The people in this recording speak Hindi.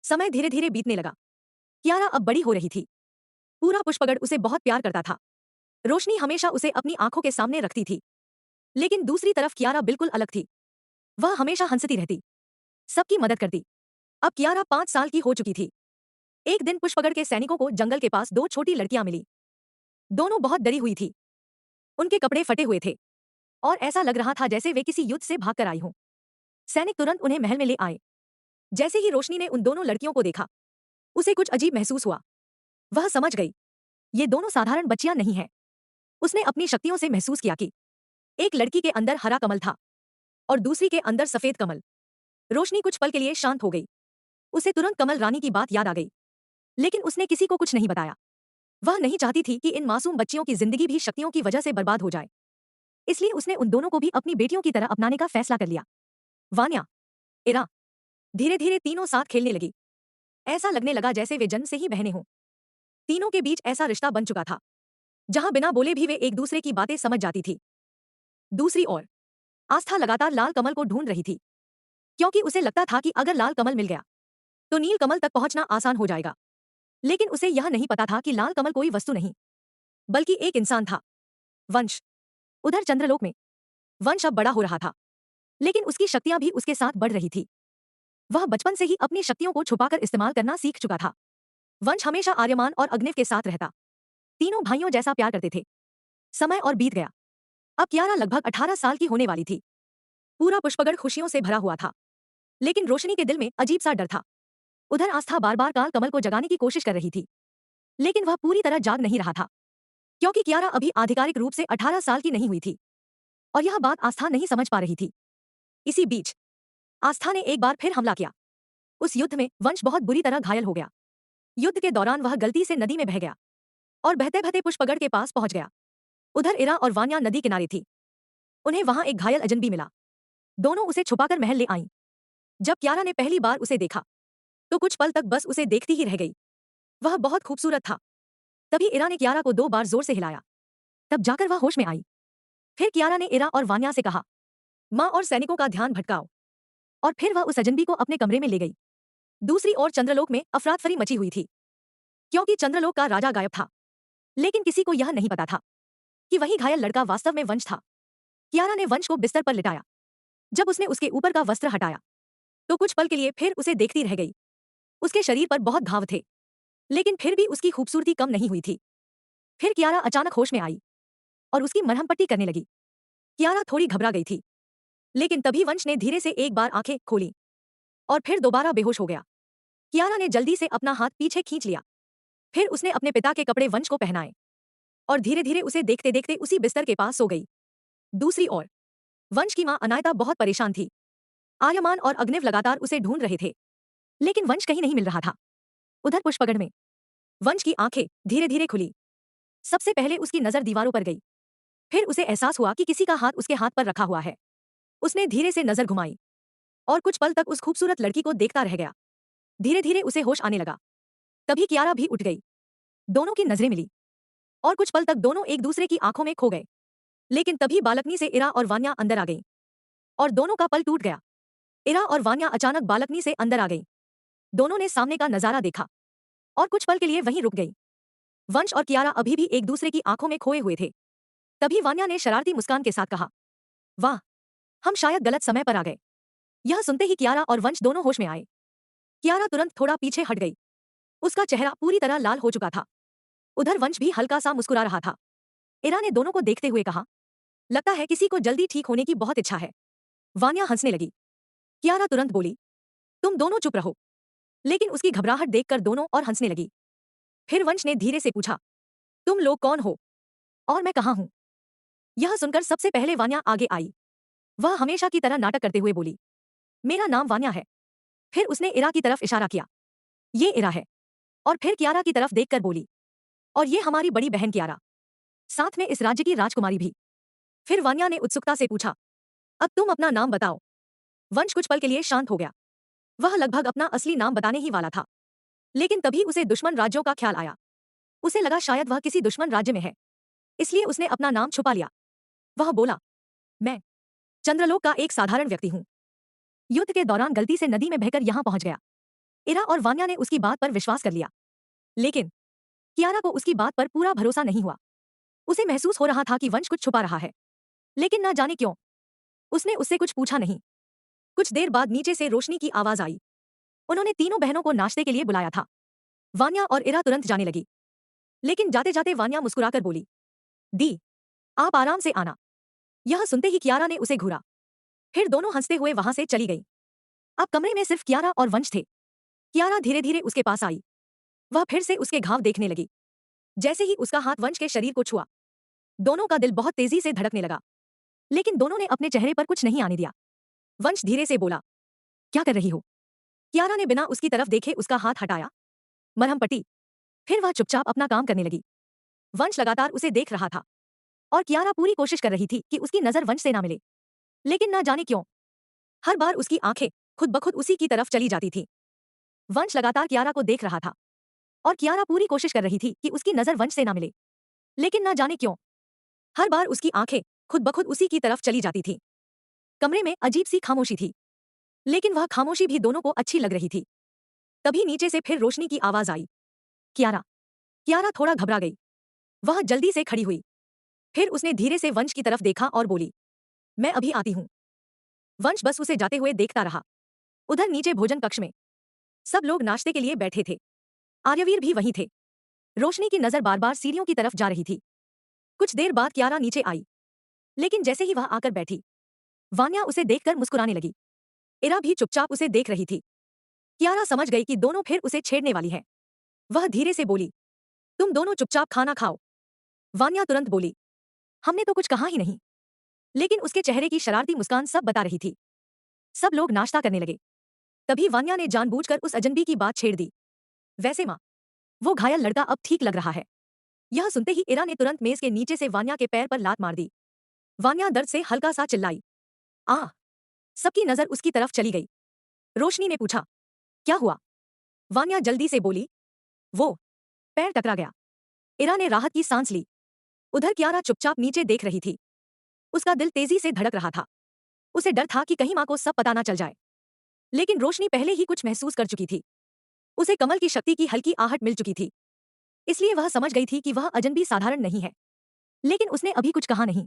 समय धीरे धीरे बीतने लगा। कियारा अब बड़ी हो रही थी। पूरा पुष्पगढ़ उसे बहुत प्यार करता था। रोशनी हमेशा उसे अपनी आंखों के सामने रखती थी। लेकिन दूसरी तरफ कियारा बिल्कुल अलग थी। वह हमेशा हंसती रहती, सबकी मदद करती। अब कियारा 5 साल की हो चुकी थी। एक दिन पुष्पगढ़ के सैनिकों को जंगल के पास दो छोटी लड़कियां मिली। दोनों बहुत डरी हुई थी। उनके कपड़े फटे हुए थे और ऐसा लग रहा था जैसे वे किसी युद्ध से भागकर आई हों। सैनिक तुरंत उन्हें महल में ले आए। जैसे ही रोशनी ने उन दोनों लड़कियों को देखा, उसे कुछ अजीब महसूस हुआ। वह समझ गई, ये दोनों साधारण बच्चियां नहीं हैं। उसने अपनी शक्तियों से महसूस किया कि एक लड़की के अंदर हरा कमल था और दूसरी के अंदर सफेद कमल। रोशनी कुछ पल के लिए शांत हो गई। उसे तुरंत कमल रानी की बात याद आ गई, लेकिन उसने किसी को कुछ नहीं बताया। वह नहीं चाहती थी कि इन मासूम बच्चियों की जिंदगी भी शक्तियों की वजह से बर्बाद हो जाए। इसलिए उसने उन दोनों को भी अपनी बेटियों की तरह अपनाने का फैसला कर लिया। वान्या, इरा, धीरे धीरे तीनों साथ खेलने लगी। ऐसा लगने लगा जैसे वे जन्म से ही बहनें हों। तीनों के बीच ऐसा रिश्ता बन चुका था जहां बिना बोले भी वे एक दूसरे की बातें समझ जाती थी। दूसरी ओर आस्था लगातार लाल कमल को ढूंढ रही थी, क्योंकि उसे लगता था कि अगर लाल कमल मिल गया तो नील कमल तक पहुंचना आसान हो जाएगा। लेकिन उसे यह नहीं पता था कि लाल कमल कोई वस्तु नहीं, बल्कि एक इंसान था, वंश। उधर चंद्रलोक में वंश अब बड़ा हो रहा था, लेकिन उसकी शक्तियां भी उसके साथ बढ़ रही थी। वह बचपन से ही अपनी शक्तियों को छुपाकर इस्तेमाल करना सीख चुका था। वंश हमेशा आर्यमान और अग्निव के साथ रहता। तीनों भाइयों जैसा प्यार करते थे। समय और बीत गया। अब कियारा लगभग 18 साल की होने वाली थी। पूरा पुष्पगढ़ खुशियों से भरा हुआ था, लेकिन रोशनी के दिल में अजीब सा डर था। उधर आस्था बार बार काल कमल को जगाने की कोशिश कर रही थी, लेकिन वह पूरी तरह जाग नहीं रहा था, क्योंकि कियारा अभी आधिकारिक रूप से 18 साल की नहीं हुई थी और यह बात आस्था नहीं समझ पा रही थी। इसी बीच आस्था ने एक बार फिर हमला किया। उस युद्ध में वंश बहुत बुरी तरह घायल हो गया। युद्ध के दौरान वह गलती से नदी में बह गया और बहते बहते पुष्पगढ़ के पास पहुंच गया। उधर इरा और वान्या नदी किनारे थी। उन्हें वहां एक घायल अजनबी मिला। दोनों उसे छुपाकर महल ले आईं। जब कियारा ने पहली बार उसे देखा तो कुछ पल तक बस उसे देखती ही रह गई। वह बहुत खूबसूरत था। तभी इरा ने कियारा को 2 बार जोर से हिलाया, तब जाकर वह होश में आई। फिर कियारा ने इरा और वान्या से कहा, माँ और सैनिकों का ध्यान भटकाओ। और फिर वह उस अजनबी को अपने कमरे में ले गई। दूसरी ओर चंद्रलोक में अफरातफरी मची हुई थी, क्योंकि चंद्रलोक का राजा गायब था। लेकिन किसी को यह नहीं पता था कि वही घायल लड़का वास्तव में वंश था। कियारा ने वंश को बिस्तर पर लिटाया। जब उसने उसके ऊपर का वस्त्र हटाया तो कुछ पल के लिए फिर उसे देखती रह गई। उसके शरीर पर बहुत घाव थे, लेकिन फिर भी उसकी खूबसूरती कम नहीं हुई थी। फिर कियारा अचानक होश में आई और उसकी मरहम पट्टी करने लगी। कियारा थोड़ी घबरा गई थी, लेकिन तभी वंश ने धीरे से एक बार आंखें खोली और फिर दोबारा बेहोश हो गया। कियारा ने जल्दी से अपना हाथ पीछे खींच लिया। फिर उसने अपने पिता के कपड़े वंश को पहनाए और धीरे धीरे उसे देखते देखते उसी बिस्तर के पास सो गई। दूसरी ओर वंश की मां अनायता बहुत परेशान थी। आर्यमान और अग्निव लगातार उसे ढूंढ रहे थे, लेकिन वंश कहीं नहीं मिल रहा था। उधर पुष्पगढ़ में वंश की आंखें धीरे धीरे खुली। सबसे पहले उसकी नजर दीवारों पर गई। फिर उसे एहसास हुआ कि किसी का हाथ उसके हाथ पर रखा हुआ है। उसने धीरे से नजर घुमाई और कुछ पल तक उस खूबसूरत लड़की को देखता रह गया। धीरे धीरे उसे होश आने लगा। तभी कियारा भी उठ गई। दोनों की नजरें मिली और कुछ पल तक दोनों एक दूसरे की आंखों में खो गए। लेकिन तभी बालकनी से इरा और वान्या अंदर आ गईं और दोनों का पल टूट गया। इरा और वान्या अचानक बालकनी से अंदर आ गईं। दोनों ने सामने का नजारा देखा और कुछ पल के लिए वहीं रुक गई। वंश और कियारा अभी भी एक दूसरे की आंखों में खोए हुए थे। तभी वान्या ने शरारती मुस्कान के साथ कहा, वाह, हम शायद गलत समय पर आ गए। यह सुनते ही कियारा और वंश दोनों होश में आए। कियारा तुरंत थोड़ा पीछे हट गई। उसका चेहरा पूरी तरह लाल हो चुका था। उधर वंश भी हल्का सा मुस्कुरा रहा था। इरा ने दोनों को देखते हुए कहा, लगता है किसी को जल्दी ठीक होने की बहुत इच्छा है। वान्या हंसने लगी। कियारा तुरंत बोली, तुम दोनों चुप रहो। लेकिन उसकी घबराहट देखकर दोनों और हंसने लगी। फिर वंश ने धीरे से पूछा, तुम लोग कौन हो और मैं कहाँ हूं? यह सुनकर सबसे पहले वान्या आगे आई। वह हमेशा की तरह नाटक करते हुए बोली, मेरा नाम वान्या है। फिर उसने इरा की तरफ इशारा किया, ये इरा है। और फिर कियारा की तरफ देखकर बोली, और ये हमारी बड़ी बहन कियारा, साथ में इस राज्य की राजकुमारी भी। फिर वान्या ने उत्सुकता से पूछा, अब तुम अपना नाम बताओ। वंश कुछ पल के लिए शांत हो गया। वह लगभग अपना असली नाम बताने ही वाला था, लेकिन तभी उसे दुश्मन राज्यों का ख्याल आया। उसे लगा शायद वह किसी दुश्मन राज्य में है, इसलिए उसने अपना नाम छुपा लिया। वह बोला, मैं चंद्रलोक का एक साधारण व्यक्ति हूं। युद्ध के दौरान गलती से नदी में बहकर यहां पहुंच गया। इरा और वान्या ने उसकी बात पर विश्वास कर लिया। लेकिन कियारा को उसकी बात पर पूरा भरोसा नहीं हुआ। उसे महसूस हो रहा था कि वंश कुछ छुपा रहा है, लेकिन न जाने क्यों उसने उससे कुछ पूछा नहीं। कुछ देर बाद नीचे से रोशनी की आवाज आई। उन्होंने तीनों बहनों को नाश्ते के लिए बुलाया था। वान्या और इरा तुरंत जाने लगी, लेकिन जाते जाते वान्या मुस्कुराकर बोली, दी, आप आराम से आना। यह सुनते ही कियारा ने उसे घूरा। फिर दोनों हंसते हुए वहां से चली गई। अब कमरे में सिर्फ कियारा और वंश थे। कियारा धीरे धीरे उसके पास आई। वह फिर से उसके घाव देखने लगी। जैसे ही उसका हाथ वंश के शरीर को छुआ, दोनों का दिल बहुत तेजी से धड़कने लगा, लेकिन दोनों ने अपने चेहरे पर कुछ नहीं आने दिया। वंश धीरे से बोला, क्या कर रही हो? कियारा ने बिना उसकी तरफ देखे उसका हाथ हटाया। मरहम पट्टी। फिर वह चुपचाप अपना काम करने लगी। वंश लगातार उसे देख रहा था और कियारा पूरी कोशिश कर रही थी कि उसकी नजर वंश से ना मिले, लेकिन ना जाने क्यों हर बार उसकी आंखें खुद ब खुद उसी की तरफ चली जाती थीं। वंश लगातार कियारा को देख रहा था और कियारा पूरी कोशिश कर रही थी कि उसकी नजर वंश से ना मिले, लेकिन ना जाने क्यों हर बार उसकी आंखें खुद ब खुद उसी की तरफ चली जाती थीं। कमरे में अजीब सी खामोशी थी, लेकिन वह खामोशी भी दोनों को अच्छी लग रही थी। तभी नीचे से फिर रोशनी की आवाज आई, कियारा। कियारा थोड़ा घबरा गई। वह जल्दी से खड़ी हुई। फिर उसने धीरे से वंश की तरफ देखा और बोली, मैं अभी आती हूं। वंश बस उसे जाते हुए देखता रहा। उधर नीचे भोजन कक्ष में सब लोग नाश्ते के लिए बैठे थे। आर्यवीर भी वहीं थे। रोशनी की नजर बार बार सीढ़ियों की तरफ जा रही थी। कुछ देर बाद कियारा नीचे आई, लेकिन जैसे ही वह आकर बैठी, वान्या उसे देखकर मुस्कुराने लगी। इरा भी चुपचाप उसे देख रही थी। कियारा समझ गई कि दोनों फिर उसे छेड़ने वाली है। वह धीरे से बोली, तुम दोनों चुपचाप खाना खाओ। वान्या तुरंत बोली, हमने तो कुछ कहा ही नहीं, लेकिन उसके चेहरे की शरारती मुस्कान सब बता रही थी। सब लोग नाश्ता करने लगे। तभी वान्या ने जानबूझकर उस अजनबी की बात छेड़ दी, वैसे माँ, वो घायल लड़का अब ठीक लग रहा है। यह सुनते ही इरा ने तुरंत मेज के नीचे से वान्या के पैर पर लात मार दी। वान्या दर्द से हल्का सा चिल्लाई, आह। सबकी नजर उसकी तरफ चली गई। रोशनी ने पूछा, क्या हुआ? वान्या जल्दी से बोली, वो पैर टकरा गया। इरा ने राहत की सांस ली। उधर कियारा चुपचाप नीचे देख रही थी। उसका दिल तेजी से धड़क रहा था। उसे डर था कि कहीं मां को सब पता ना चल जाए, लेकिन रोशनी पहले ही कुछ महसूस कर चुकी थी। उसे कमल की शक्ति की हल्की आहट मिल चुकी थी, इसलिए वह समझ गई थी कि वह अजनबी साधारण नहीं है, लेकिन उसने अभी कुछ कहा नहीं।